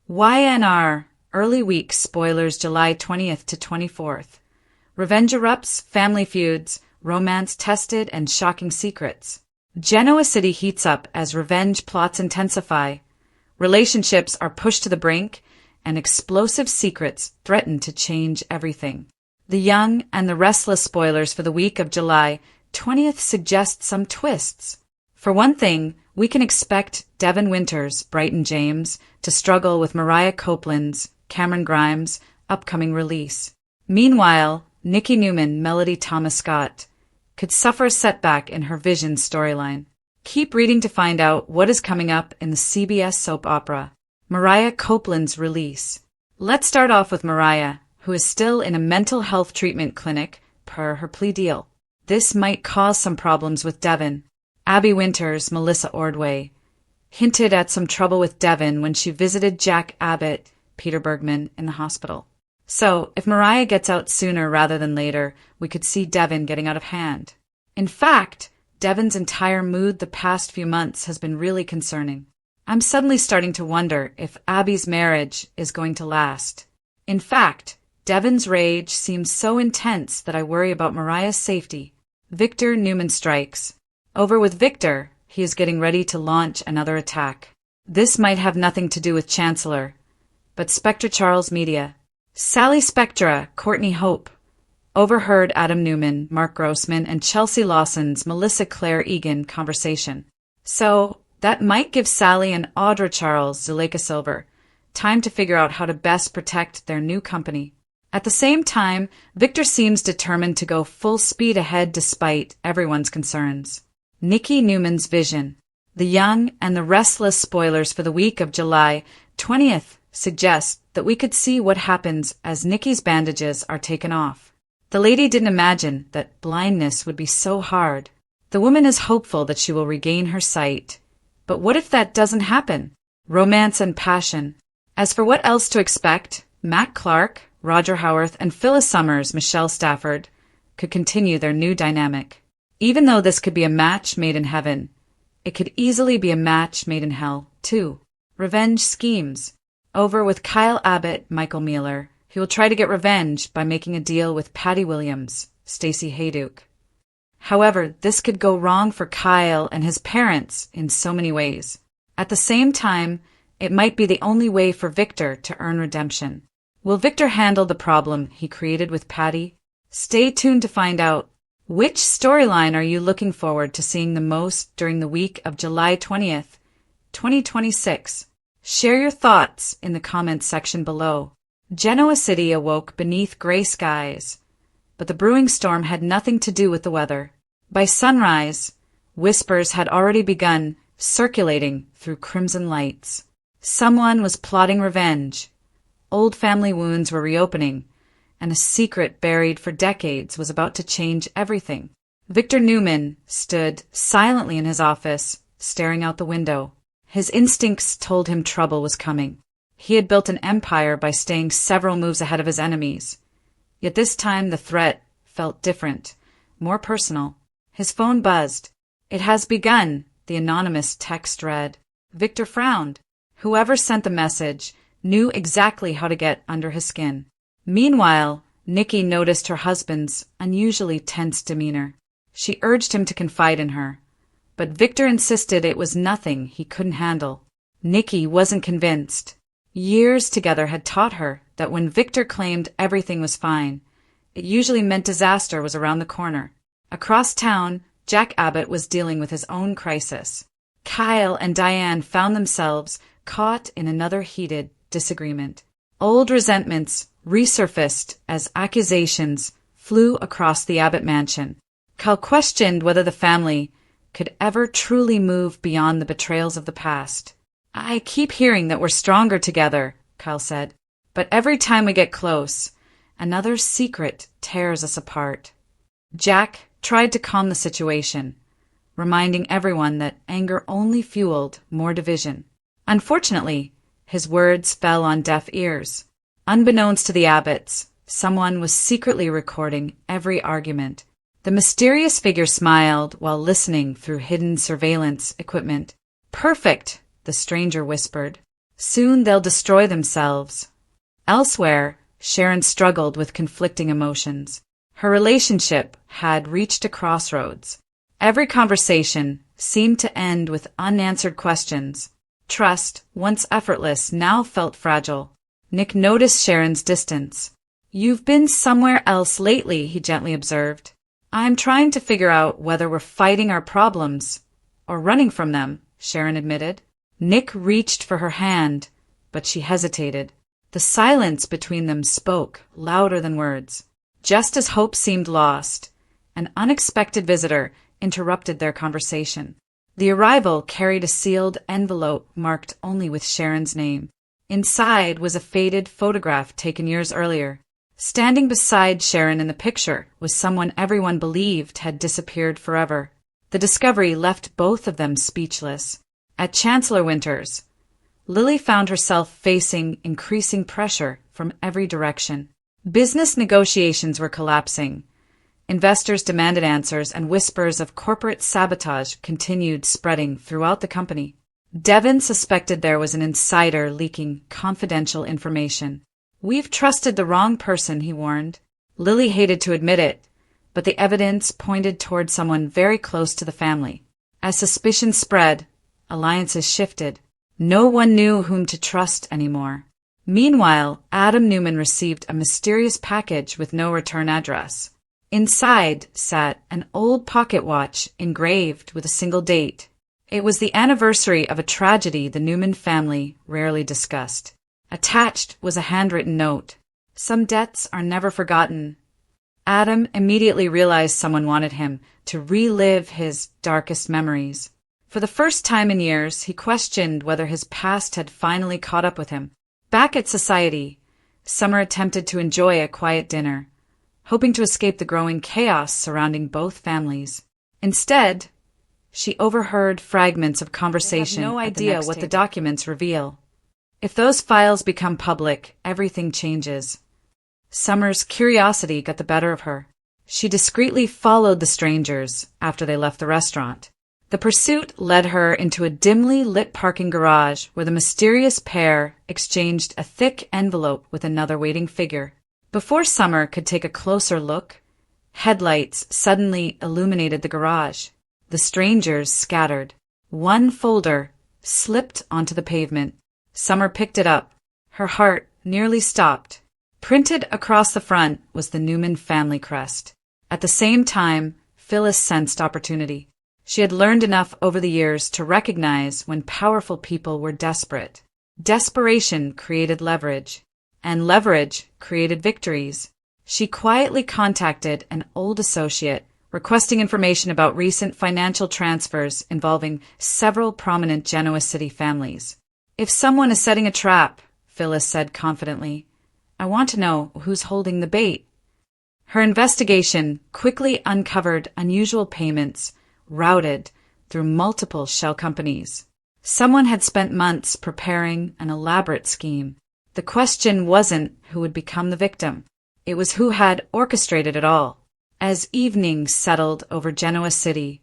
YNR, early week spoilers July 20th to 24th. Revenge erupts, family feuds, romance tested, and shocking secrets. Genoa City heats up as revenge plots intensify. Relationships are pushed to the brink, and explosive secrets threaten to change everything. The Young and the Restless spoilers for the week of July 20th suggest some twists. For one thing, we can expect Devin Winters, Brighton James, to struggle with Mariah Copeland's, Cameron Grimes' upcoming release. Meanwhile, Nikki Newman, Melody Thomas Scott, could suffer a setback in her Vision storyline. Keep reading to find out what is coming up in the CBS soap opera, Mariah Copeland's release. Let's start off with Mariah, who is still in a mental health treatment clinic per her plea deal. This might cause some problems with Devin. Abby Winters, Melissa Ordway, hinted at some trouble with Devin when she visited Jack Abbott, Peter Bergman, in the hospital. So, if Mariah gets out sooner rather than later, we could see Devin getting out of hand. In fact, Devin's entire mood the past few months has been really concerning. I'm suddenly starting to wonder if Abby's marriage is going to last. In fact, Devin's rage seems so intense that I worry about Mariah's safety. Victor Newman strikes. Over with Victor, he is getting ready to launch another attack. This might have nothing to do with Chancellor, but Spectre Charles Media. Sally Spectra, Courtney Hope, overheard Adam Newman, Mark Grossman, and Chelsea Lawson's Melissa Claire Egan conversation. So, that might give Sally and Audra Charles, Zuleika Silver, time to figure out how to best protect their new company. At the same time, Victor seems determined to go full speed ahead despite everyone's concerns. Nikki Newman's Vision. The Young and the Restless spoilers for the week of July 20th suggest that we could see what happens as Nikki's bandages are taken off. The lady didn't imagine that blindness would be so hard. The woman is hopeful that she will regain her sight. But what if that doesn't happen? Romance and passion. As for what else to expect, Matt Clark, Roger Howarth, and Phyllis Summers, Michelle Stafford, could continue their new dynamic. Even though this could be a match made in heaven, it could easily be a match made in hell, too. Revenge schemes. Over with Kyle Abbott, Michael Mueller. He will try to get revenge by making a deal with Patty Williams, Stacey Hayduke. However, this could go wrong for Kyle and his parents in so many ways. At the same time, it might be the only way for Victor to earn redemption. Will Victor handle the problem he created with Patty? Stay tuned to find out. Which storyline are you looking forward to seeing the most during the week of July 20th, 2026? Share your thoughts in the comments section below. Genoa City awoke beneath gray skies, but the brewing storm had nothing to do with the weather. By sunrise, whispers had already begun circulating through crimson lights. Someone was plotting revenge. Old family wounds were reopening, and a secret buried for decades was about to change everything. Victor Newman stood silently in his office, staring out the window. His instincts told him trouble was coming. He had built an empire by staying several moves ahead of his enemies. Yet this time the threat felt different, more personal. His phone buzzed. "It has begun," the anonymous text read. Victor frowned. Whoever sent the message knew exactly how to get under his skin. Meanwhile, Nikki noticed her husband's unusually tense demeanor. She urged him to confide in her, but Victor insisted it was nothing he couldn't handle. Nikki wasn't convinced. Years together had taught her that when Victor claimed everything was fine, it usually meant disaster was around the corner. Across town, Jack Abbott was dealing with his own crisis. Kyle and Diane found themselves caught in another heated disagreement. Old resentments resurfaced as accusations flew across the Abbott mansion. Kyle questioned whether the family could ever truly move beyond the betrayals of the past. "I keep hearing that we're stronger together," Kyle said, "but every time we get close, another secret tears us apart." Jack tried to calm the situation, reminding everyone that anger only fueled more division. Unfortunately, his words fell on deaf ears. Unbeknownst to the Abbotts, someone was secretly recording every argument. The mysterious figure smiled while listening through hidden surveillance equipment. "Perfect," the stranger whispered. Soon they'll destroy themselves. Elsewhere, Sharon struggled with conflicting emotions. Her relationship had reached a crossroads. Every conversation seemed to end with unanswered questions. Trust, once effortless, now felt fragile. Nick noticed Sharon's distance. "You've been somewhere else lately," he gently observed. "I'm trying to figure out whether we're fighting our problems or running from them," Sharon admitted. Nick reached for her hand, but she hesitated. The silence between them spoke louder than words. Just as hope seemed lost, an unexpected visitor interrupted their conversation. The arrival carried a sealed envelope marked only with Sharon's name. Inside was a faded photograph taken years earlier. Standing beside Sharon in the picture was someone everyone believed had disappeared forever. The discovery left both of them speechless. At Chancellor Winters, Lily found herself facing increasing pressure from every direction. Business negotiations were collapsing. Investors demanded answers, and whispers of corporate sabotage continued spreading throughout the company. Devon suspected there was an insider leaking confidential information. "We've trusted the wrong person," he warned. Lily hated to admit it, but the evidence pointed toward someone very close to the family. As suspicion spread, alliances shifted. No one knew whom to trust anymore. Meanwhile, Adam Newman received a mysterious package with no return address. Inside sat an old pocket watch engraved with a single date. It was the anniversary of a tragedy the Newman family rarely discussed. Attached was a handwritten note. "Some debts are never forgotten." Adam immediately realized someone wanted him to relive his darkest memories. For the first time in years, he questioned whether his past had finally caught up with him. Back at society, Summer attempted to enjoy a quiet dinner, hoping to escape the growing chaos surrounding both families. Instead, she overheard fragments of conversation. They have no idea what the documents reveal. If those files become public, everything changes. Summer's curiosity got the better of her. She discreetly followed the strangers after they left the restaurant. The pursuit led her into a dimly lit parking garage where the mysterious pair exchanged a thick envelope with another waiting figure. Before Summer could take a closer look, headlights suddenly illuminated the garage. The strangers scattered. One folder slipped onto the pavement. Summer picked it up. Her heart nearly stopped. Printed across the front was the Newman family crest. At the same time, Phyllis sensed opportunity. She had learned enough over the years to recognize when powerful people were desperate. Desperation created leverage, and leverage created victories. She quietly contacted an old associate, requesting information about recent financial transfers involving several prominent Genoa City families. "If someone is setting a trap," Phyllis said confidently, "I want to know who's holding the bait." Her investigation quickly uncovered unusual payments routed through multiple shell companies. Someone had spent months preparing an elaborate scheme. The question wasn't who would become the victim. It was who had orchestrated it all. As evening settled over Genoa City,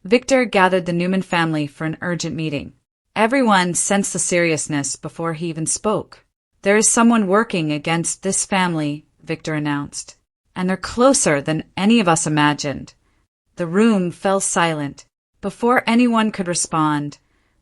Victor gathered the Newman family for an urgent meeting. Everyone sensed the seriousness before he even spoke. "There is someone working against this family," Victor announced, "and they're closer than any of us imagined." The room fell silent. Before anyone could respond,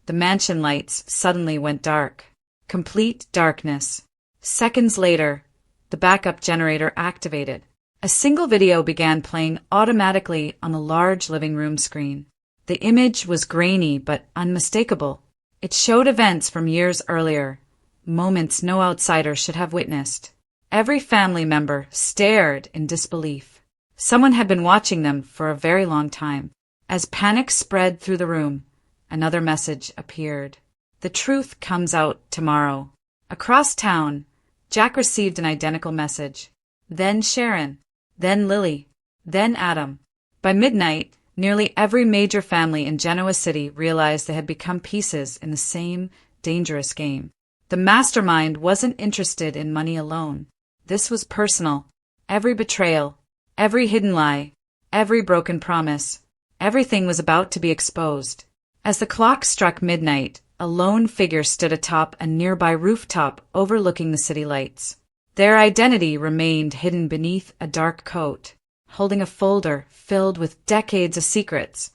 the mansion lights suddenly went dark. Complete darkness. Seconds later, the backup generator activated. A single video began playing automatically on the large living room screen. The image was grainy but unmistakable. It showed events from years earlier, moments no outsider should have witnessed. Every family member stared in disbelief. Someone had been watching them for a very long time. As panic spread through the room, another message appeared. "The truth comes out tomorrow." Across town, Jack received an identical message. Then Sharon. Then Lily. Then Adam. By midnight, nearly every major family in Genoa City realized they had become pieces in the same dangerous game. The mastermind wasn't interested in money alone. This was personal. Every betrayal, every hidden lie, every broken promise, everything was about to be exposed. As the clock struck midnight, A lone figure stood atop a nearby rooftop overlooking the city lights. Their identity remained hidden beneath a dark coat. Holding a folder filled with decades of secrets,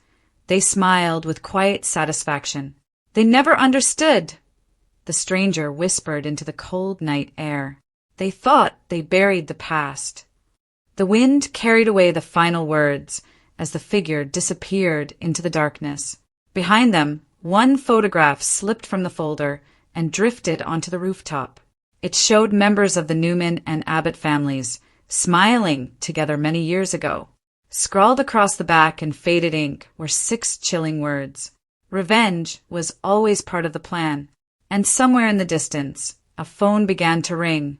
they smiled with quiet satisfaction. They never understood, the stranger whispered into the cold night air. They thought they buried the past. The wind carried away the final words as the figure disappeared into the darkness. Behind them, one photograph slipped from the folder and drifted onto the rooftop. It showed members of the Newman and Abbott families, smiling together many years ago. Scrawled across the back in faded ink were 6 chilling words. Revenge was always part of the plan, and somewhere in the distance, a phone began to ring,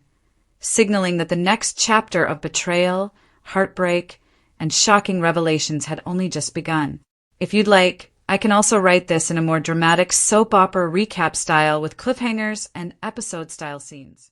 signaling that the next chapter of betrayal, heartbreak, and shocking revelations had only just begun. If you'd like, I can also write this in a more dramatic soap opera recap style with cliffhangers and episode-style scenes.